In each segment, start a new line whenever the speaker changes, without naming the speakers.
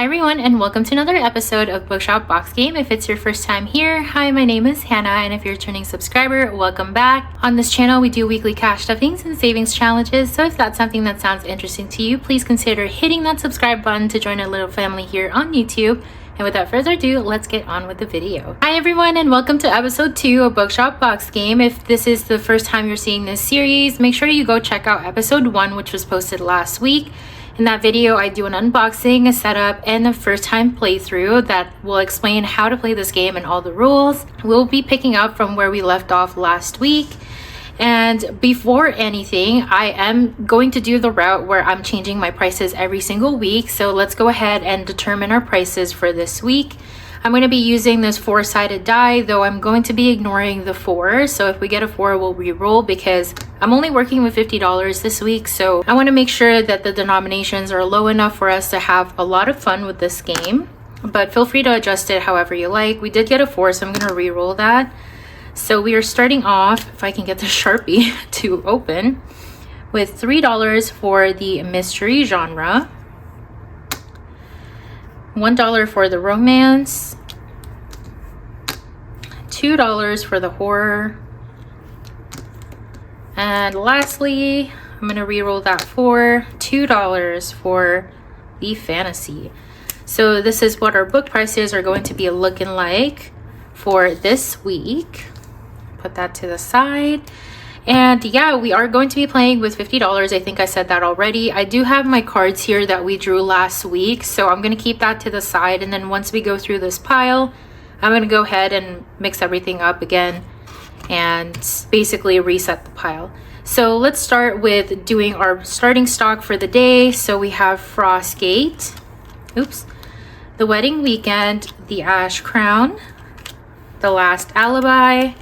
Hi everyone, and welcome to another episode of Bookshop Box Game. If it's your first time here, hi, my name is Hannah, and if you're a returning subscriber, welcome back. On this channel, we do weekly cash stuffings and savings challenges, so if that's something that sounds interesting to you, please consider hitting that subscribe button to join our little family here on YouTube. And without further ado, let's get on with the video. Hi everyone, and welcome to episode 2 of Bookshop Box Game. If this is the first time you're seeing this series, make sure you go check out episode 1, which was posted last week. In that video, I do an unboxing, a setup, and a first time playthrough that will explain how to play this game and all the rules. We'll be picking up from where we left off last week. And before anything, I am going to do the route where I'm changing my prices every single week. So let's go ahead and determine our prices for this week. I'm going to be using this 4-sided die, though I'm going to be ignoring the 4. So if we get a 4, we'll re-roll because I'm only working with $50 this week. So I want to make sure that the denominations are low enough for us to have a lot of fun with this game. But feel free to adjust it however you like. We did get a 4, so I'm going to re-roll that. So we are starting off, if I can get the Sharpie to open, with $3 for the mystery genre. $1 for the romance, $2 for the horror, and lastly, I'm going to re-roll that for $2 for the fantasy. So this is what our book prices are going to be looking like for this week. Put that to the side. And yeah, we are going to be playing with $50. I think I said that already. I do have my cards here that we drew last week, so I'm going to keep that to the side. And then once we go through this pile, I'm going to go ahead and mix everything up again and basically reset the pile. So let's start with doing our starting stock for the day. So we have Frostgate, The Wedding Weekend, The Ash Crown, The Last Alibi,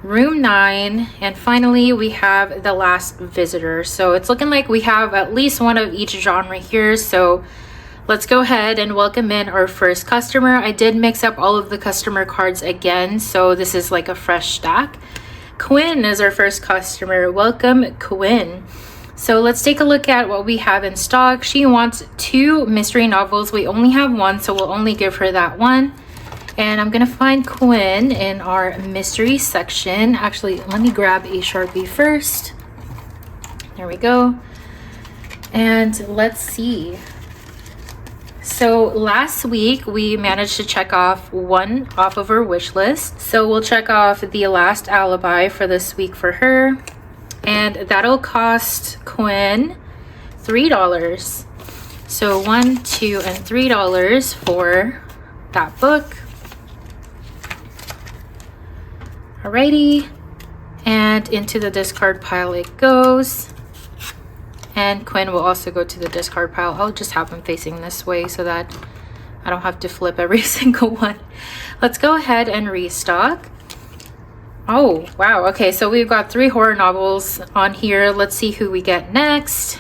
Room 9, and finally we have The Last Visitor. So it's looking like we have at least one of each genre here. So let's go ahead and welcome in our first customer. I did mix up all of the customer cards again, so this is like a fresh stack. Quinn is our first customer. Welcome, Quinn. So let's take a look at what we have in stock. She wants 2 mystery novels. We only have 1, so we'll only give her that one. And I'm gonna find Quinn in our mystery section. Actually, let me grab a Sharpie first. There we go. And let's see. So last week we managed to check off 1 off of her wish list. So we'll check off The Last Alibi for this week for her. And that'll cost Quinn $3. So $1, $2, and $3 for that book. Alrighty, and into the discard pile it goes. And Quinn will also go to the discard pile. I'll just have them facing this way so that I don't have to flip every single one. Let's go ahead and restock. Oh, wow. Okay, so we've got 3 horror novels on here. Let's see who we get next.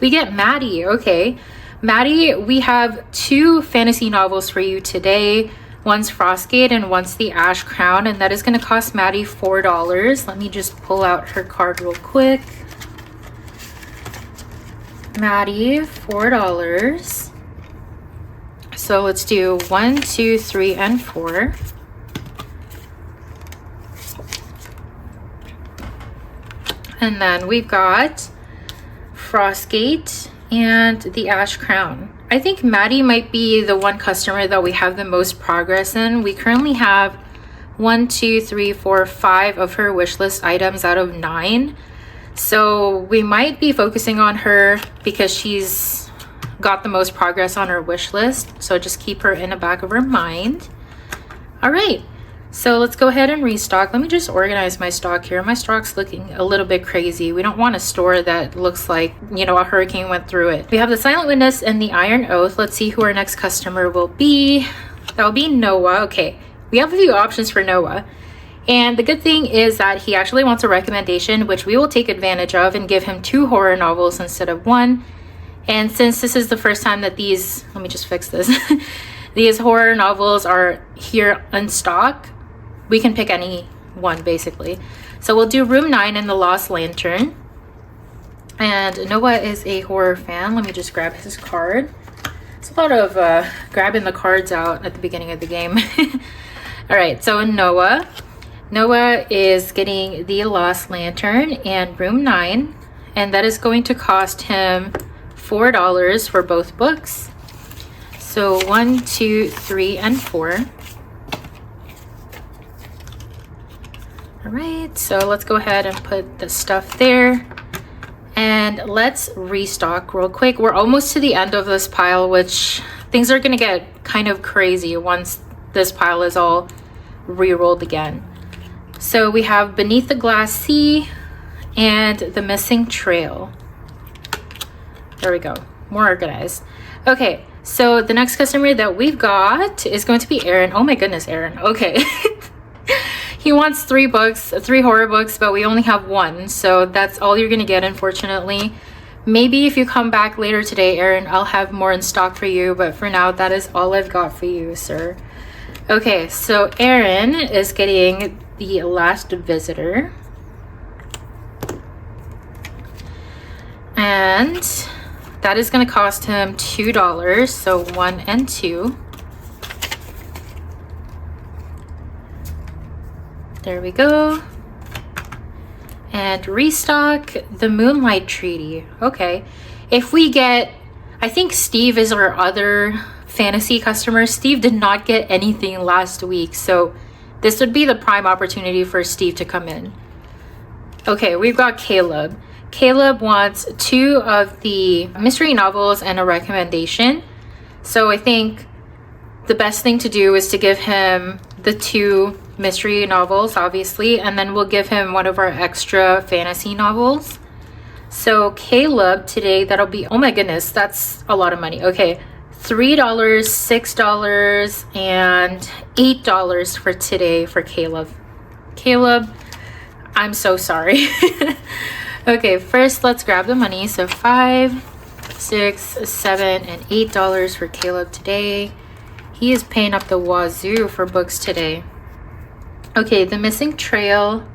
We get Maddie. Okay, Maddie, we have 2 fantasy novels for you today. One's Frostgate and one's The Ash Crown, and that is going to cost Maddie $4. Let me just pull out her card real quick. Maddie, $4. So let's do 1, 2, 3, and 4. And then we've got Frostgate and The Ash Crown. I think Maddie might be the one customer that we have the most progress in. We currently have 1, 2, 3, 4, 5 of her wish list items out of 9. So we might be focusing on her because she's got the most progress on her wish list. So just keep her in the back of her mind. All right, so let's go ahead and restock. Let me just organize my stock here. My stock's looking a little bit crazy. We don't want a store that looks like, you know, a hurricane went through it. We have the Silent Witness and the Iron Oath. Let's see who our next customer will be. That will be Noah. Okay, we have a few options for Noah. And the good thing is that he actually wants a recommendation, which we will take advantage of and give him 2 horror novels instead of 1. And since this is the first time that these, let me just fix this, these horror novels are here in stock, we can pick any one basically. So we'll do Room 9 and The Lost Lantern. And Noah is a horror fan. Let me just grab his card. a lot of grabbing the cards out at the beginning of the game. All right, so Noah is getting the Lost Lantern and Room 9, and that is going to cost him $4 for both books. So 1, 2, 3, and 4. All right, so let's go ahead and put the stuff there. And let's restock real quick. We're almost to the end of this pile, which things are gonna get kind of crazy once this pile is all re-rolled again. So we have Beneath the Glass Sea and The Missing Trail. There we go, more organized. Okay, so the next customer that we've got is going to be Aaron. Oh my goodness, Aaron, okay. He wants 3 books, 3 horror books, but we only have 1. So that's all you're gonna get, unfortunately. Maybe if you come back later today, Aaron, I'll have more in stock for you. But for now, that is all I've got for you, sir. Okay, so Aaron is getting The Last Visitor. And that is gonna cost him $2, so 1 and 2. There we go. And restock The Moonlight Treaty. Okay. If we get, I think Steve is our other fantasy customer. Steve did not get anything last week, so this would be the prime opportunity for Steve to come in. Okay, we've got Caleb. Caleb wants 2 of the mystery novels and a recommendation. So I think the best thing to do is to give him the 2 mystery novels, obviously, and then we'll give him one of our extra fantasy novels. So Caleb today, that'll be, oh my goodness, that's a lot of money. Okay, $3, $6, and $8 for today for Caleb. Caleb, I'm so sorry. Okay, first let's grab the money. So $5, $6, $7, and $8 for Caleb today. He is paying up the wazoo for books today. Okay, The Missing Trail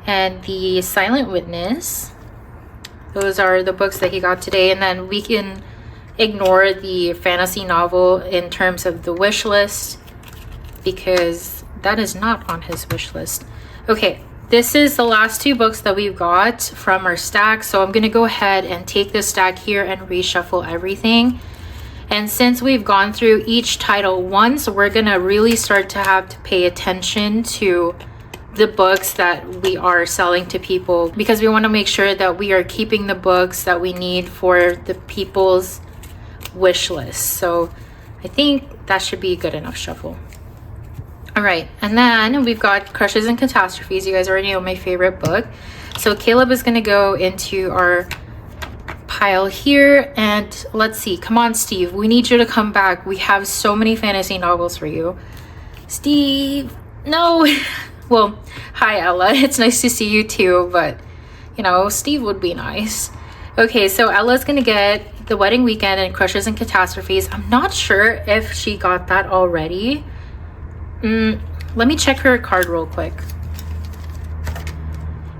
and The Silent Witness. Those are the books that he got today. And then we can ignore the fantasy novel in terms of the wish list because that is not on his wish list. Okay, this is the last 2 books that we've got from our stack. So I'm going to go ahead and take this stack here and reshuffle everything. And since we've gone through each title once, we're gonna really start to have to pay attention to the books that we are selling to people because we want to make sure that we are keeping the books that we need for the people's wish list. So I think that should be a good enough shuffle. All right, and then we've got Crushes and Catastrophes. You guys already know my favorite book. So Caleb is gonna go into our pile here, and let's see, come on Steve, we need you to come back. We have so many fantasy novels for you. Steve, no. Well, hi Ella, it's nice to see you too, but you know, Steve would be nice. Okay, so Ella's gonna get The Wedding Weekend and Crushes and Catastrophes. I'm not sure if she got that already. Let me check her card real quick.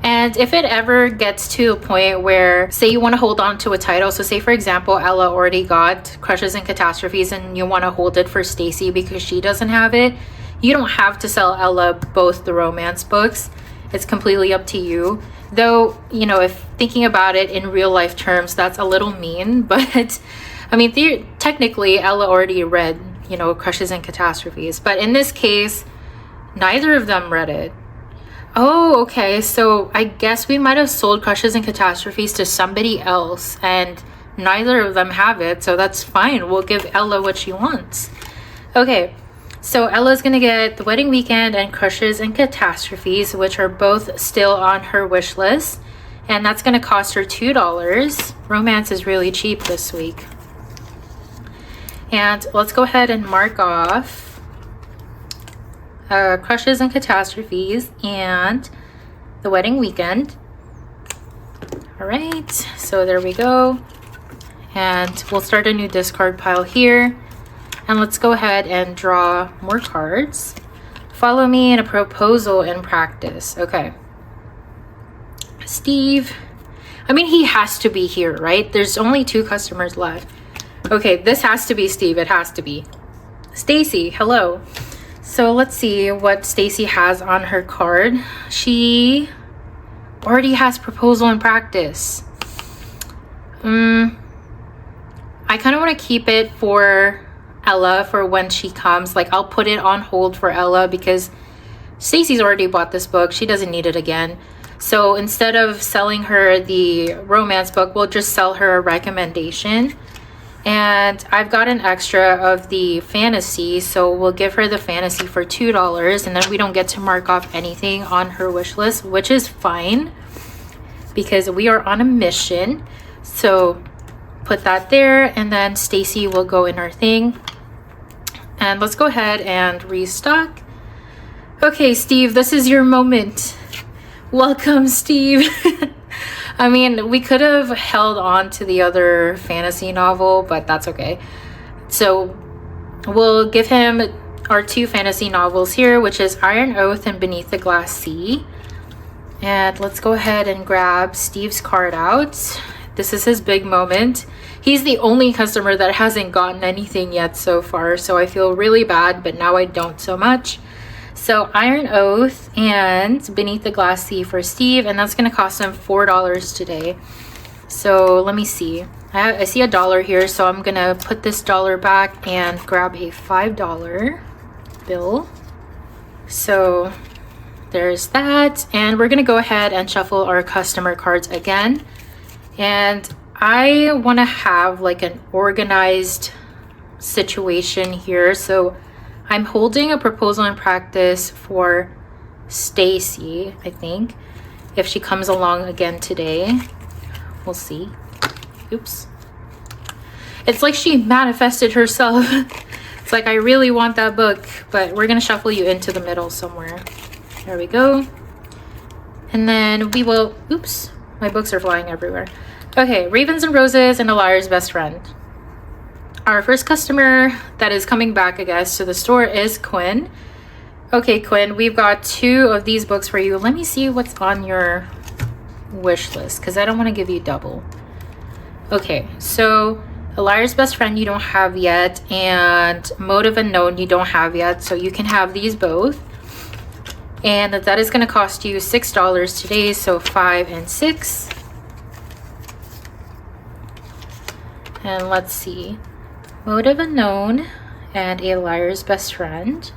And if it ever gets to a point where, say you want to hold on to a title, so say for example, Ella already got Crushes and Catastrophes and you want to hold it for Stacy because she doesn't have it, you don't have to sell Ella both the romance books. It's completely up to you. Though, you know, if thinking about it in real life terms, that's a little mean, but I mean, technically Ella already read, you know, Crushes and Catastrophes, but in this case, neither of them read it. Oh, okay, so I guess we might have sold Crushes and Catastrophes to somebody else and neither of them have it, so that's fine. We'll give Ella what she wants. Okay, so Ella's gonna get The Wedding Weekend and Crushes and Catastrophes, which are both still on her wish list, and that's gonna cost her $2. Romance is really cheap this week. And let's go ahead and mark off Crushes and Catastrophes and The Wedding Weekend. All right, so there we go. And we'll start a new discard pile here. And let's go ahead and draw more cards. Follow me in a proposal in practice. Okay. Steve. I mean, he has to be here, right? There's only 2 customers left. Okay, this has to be Steve. It has to be. Stacy, hello. So let's see what Stacy has on her card. She already has proposal in practice. I kind of want to keep it for Ella for when she comes. Like, I'll put it on hold for Ella because Stacy's already bought this book. She doesn't need it again. So instead of selling her the romance book, we'll just sell her a recommendation. And I've got an extra of the fantasy, so we'll give her the fantasy for $2, and then we don't get to mark off anything on her wish list, which is fine because we are on a mission. So put that there, and then Stacy will go in our thing. And let's go ahead and restock. Okay, Steve, this is your moment. Welcome, Steve. I mean, we could have held on to the other fantasy novel, but that's okay. So we'll give him our 2 fantasy novels here, which is Iron Oath and Beneath the Glass Sea. And let's go ahead and grab Steve's card out. This is his big moment. He's the only customer that hasn't gotten anything yet so far, so I feel really bad, but now I don't so much. So Iron Oath and Beneath the Glass Sea for Steve, and that's going to cost him $4 today. So let me see. I see $1 here, so I'm going to put this dollar back and grab a $5 bill. So there's that, and we're going to go ahead and shuffle our customer cards again. And I want to have like an organized situation here, so I'm holding a proposal in practice for Stacy, I think. If she comes along again today, we'll see. Oops. It's like she manifested herself. It's like, I really want that book, but we're gonna shuffle you into the middle somewhere. There we go. And then we will, oops, my books are flying everywhere. Okay, Ravens and Roses and A Liar's Best Friend. Our first customer that is coming back, I guess, to the store is Quinn. Okay, Quinn, we've got 2 of these books for you. Let me see what's on your wish list because I don't want to give you double. Okay, so A Liar's Best Friend you don't have yet, and Motive Unknown you don't have yet, so you can have these both. And that is going to cost you $6 today, so 5 and 6. And let's see. Motive Unknown and A Liar's Best Friend.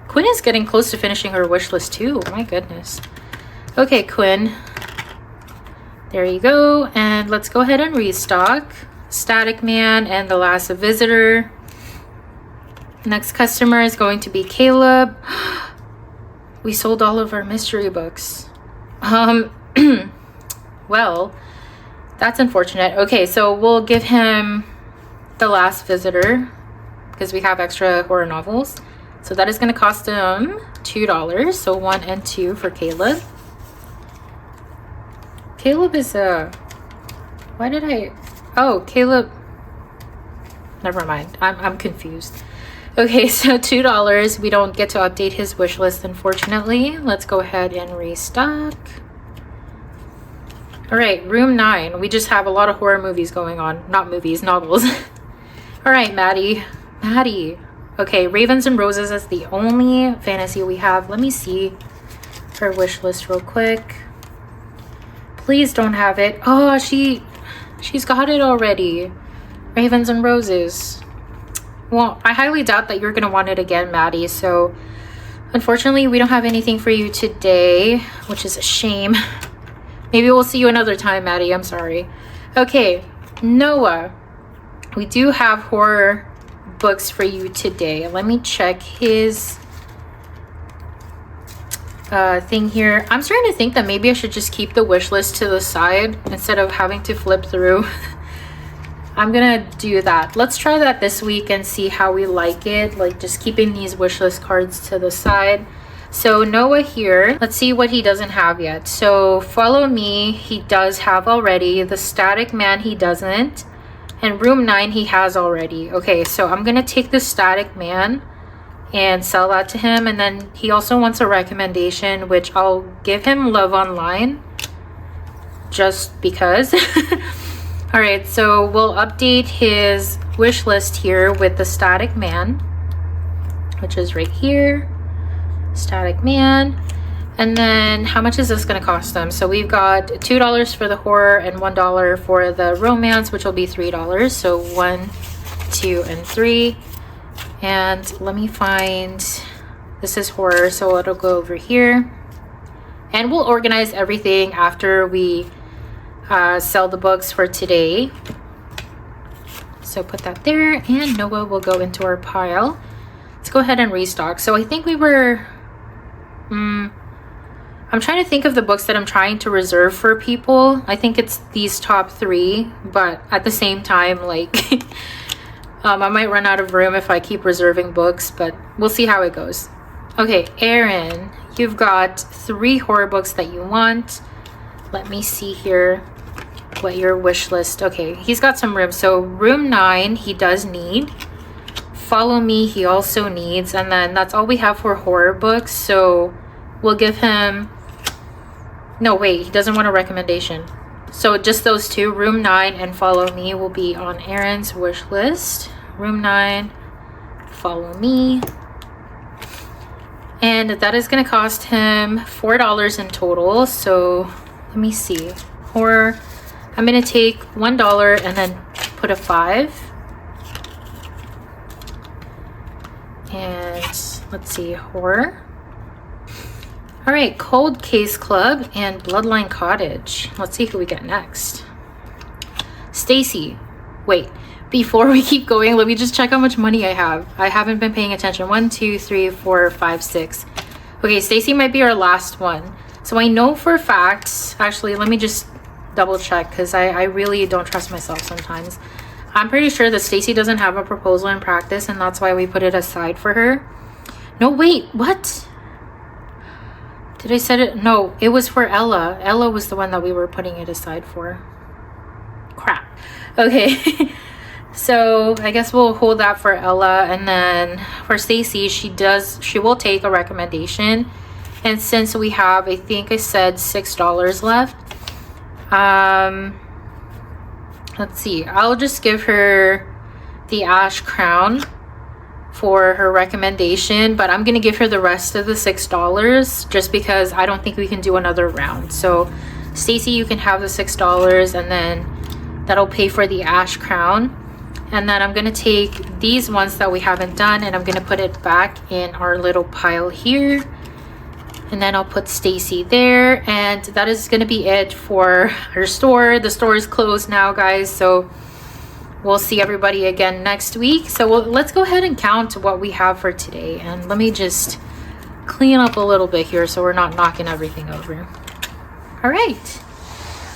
Quinn is getting close to finishing her wish list too. My goodness. Okay, Quinn. There you go. And let's go ahead and restock. Static Man and The Last Visitor. Next customer is going to be Caleb. We sold all of our mystery books. Well, that's unfortunate. Okay, so we'll give him The Last Visitor because we have extra horror novels. So that is going to cost him $2. So 1 and 2 for Caleb. Caleb is why did I... Oh, Caleb... Never mind. I'm confused. Okay, so $2. We don't get to update his wish list, unfortunately. Let's go ahead and restock. All right, room 9. We just have a lot of horror movies going on. Not movies, novels. All right, Maddie. Maddie. Okay, Ravens and Roses is the only fantasy we have. Let me see her wish list real quick. Please don't have it. Oh, she's got it already. Ravens and Roses. Well, I highly doubt that you're going to want it again, Maddie. So, unfortunately, we don't have anything for you today, which is a shame. Maybe we'll see you another time, Maddie. I'm sorry. Okay, Noah. We do have horror books for you today. Let me check his thing here. I'm starting to think that maybe I should just keep the wish list to the side instead of having to flip through. I'm gonna do that. Let's try that this week and see how we like it, like just keeping these wish list cards to the side. So Noah here, let's see what he doesn't have yet. So Follow Me, he does have already. The Static Man, he doesn't. And Room 9, he has already. Okay, so I'm gonna take the Static Man and sell that to him. And then he also wants a recommendation, which I'll give him Love Online just because. All right, so we'll update his wish list here with the Static Man, which is right here. Static Man. And then how much is this going to cost them? So we've got $2 for the horror and $1 for the romance, which will be $3. So 1, 2, and 3. And let me find, this is horror, so it'll go over here. And we'll organize everything after we sell the books for today. So put that there, and Noah will go into our pile. Let's go ahead and restock. So I think we were, I'm trying to think of the books that I'm trying to reserve for people. I think it's these top 3, but at the same time, like, I might run out of room if I keep reserving books, but we'll see how it goes. Okay, Aaron, you've got 3 horror books that you want. Let me see here what your wish list. Okay, he's got some room. So room 9, he does need. Follow Me, he also needs. And then that's all we have for horror books. So we'll give him... No, wait, he doesn't want a recommendation. So just those 2, room 9 and Follow Me, will be on Aaron's wish list. Room 9, Follow Me. And that is going to cost him $4 in total. So let me see. Horror, I'm going to take $1 and then put a 5. And let's see, horror. All right, Cold Case Club and Bloodline Cottage. Let's see who we get next. Stacy. Wait, before we keep going, let me just check how much money I have. I haven't been paying attention. 1, 2, 3, 4, 5, 6. Okay, Stacy might be our last one. So I know for a fact, actually, let me just double check because I really don't trust myself sometimes. I'm pretty sure that Stacy doesn't have a proposal in practice, and that's why we put it aside for her. No, wait, what? Did I set it? No, it was for Ella. Ella was the one that we were putting it aside for. Crap. Okay. So I guess we'll hold that for Ella, and then for Stacy, she will take a recommendation. And since we have, I think I said $6 left. Let's see. I'll just give her the Ash Crown for her recommendation, but I'm gonna give her the rest of the $6 just because I don't think we can do another round. So Stacy, you can have the $6, and then that'll pay for the Ash Crown. And then I'm gonna take these ones that we haven't done, and I'm gonna put it back in our little pile here. And then I'll put Stacy there, and that is gonna be it for our store. The store is closed now, guys, so we'll see everybody again next week. So let's go ahead and count what we have for today. And let me just clean up a little bit here so we're not knocking everything over. All right.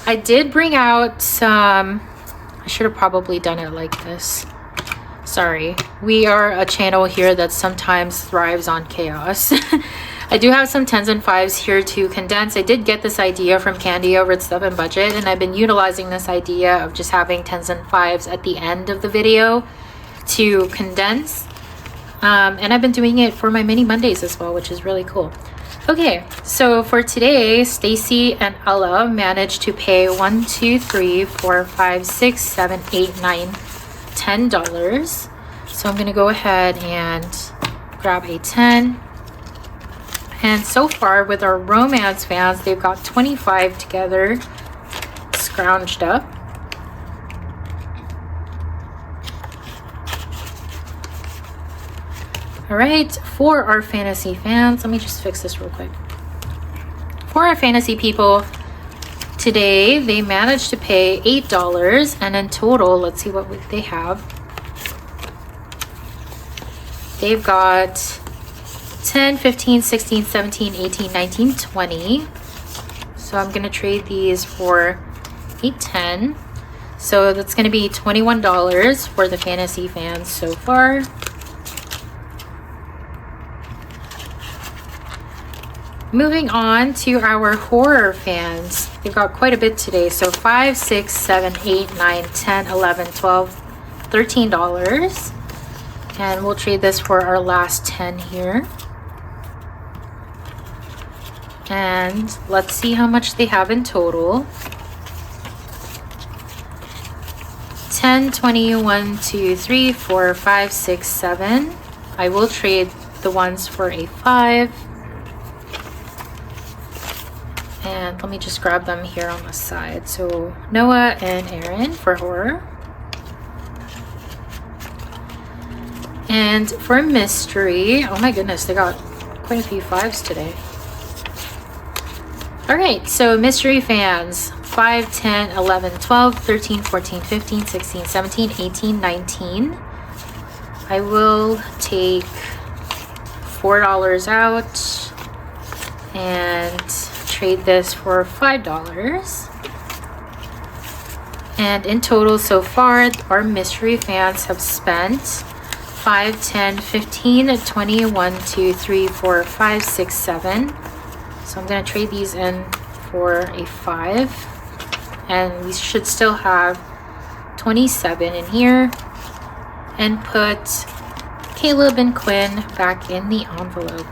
I did bring out some... I should have probably done it like this. Sorry. We are a channel here that sometimes thrives on chaos. I do have some 10s and 5s here to condense. I did get this idea from Candy over at Stuff and Budget, and I've been utilizing this idea of just having 10s and 5s at the end of the video to condense. And I've been doing it for my mini Mondays as well, which is really cool. Okay, so for today, Stacy and Ella managed to pay $1, 2, 3, 4, 5, 6, 7, 8, 9, $10. So I'm gonna go ahead and grab a 10. And so far with our romance fans, they've got 25 together, scrounged up. All right, for our fantasy fans, let me just fix this real quick. For our fantasy people, today they managed to pay $8, and in total, let's see what they have. They've got 10, 15, 16, 17, 18, 19, 20. So I'm gonna trade these for a 10. So that's gonna be $21 for the fantasy fans so far. Moving on to our horror fans. We've got quite a bit today. So 5, 6, 7, 8, 9, 10, 11, 12, $13. And we'll trade this for our last 10 here. And let's see how much they have in total. 10, 20, 1, 2, 3, 4, 5, 6, 7. I will trade the ones for a 5. And let me just grab them here on the side. So Noah and Aaron for horror. And for mystery, oh my goodness, they got quite a few 5s today. Alright, so mystery fans, 5, 10, 11, 12, 13, 14, 15, 16, 17, 18, 19. I will take $4 out and trade this for $5. And in total so far, our mystery fans have spent 5, 10, 15, 20, 1, 2, 3, 4, 5, 6, 7. So I'm going to trade these in for a 5. And we should still have 27 in here. And put Caleb and Quinn back in the envelope.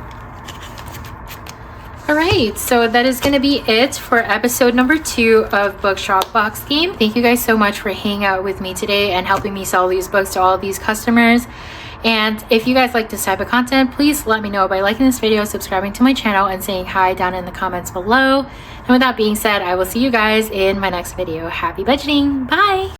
Alright, so that is going to be it for episode number 2 of Bookshop Box Game. Thank you guys so much for hanging out with me today and helping me sell these books to all of these customers. And if you guys like this type of content, please let me know by liking this video, subscribing to my channel, and saying hi down in the comments below. And with that being said, I will see you guys in my next video. Happy budgeting! Bye!